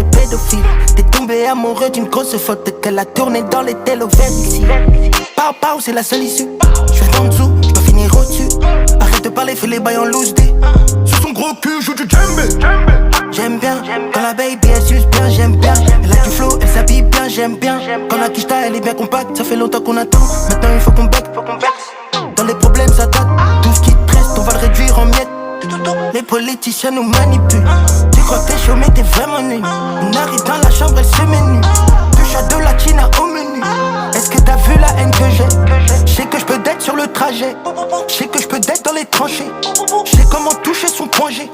les pédophiles. T'es tombé amoureux d'une grosse faute qu'elle a tourné dans les télovelles ici. Pau, c'est la seule issue. J'suis en dessous, j'dois finir au-dessus. Arrête de parler, fais les bails en loose day. Sur son gros cul, joue du djembé. J'aime bien, quand la baby elle suce bien, j'aime bien. Elle a du flow, elle s'habille bien, j'aime bien. Quand la quicheta elle est bien compacte, ça fait longtemps qu'on attend. Maintenant il faut qu'on bec. Dans les problèmes ça date. Tout ce qui te reste, on va le réduire en miettes. Les politiciens nous manipulent. Tu crois que t'es chaud mais t'es vraiment nul. On arrive dans la chambre, elle se met nue. Touche à de la china au menu. Est-ce que t'as vu la haine que j'ai? J'sais que j'peux d'être sur le trajet. J'sais que j'peux d'être dans les tranchées. J'sais comment toucher son point G.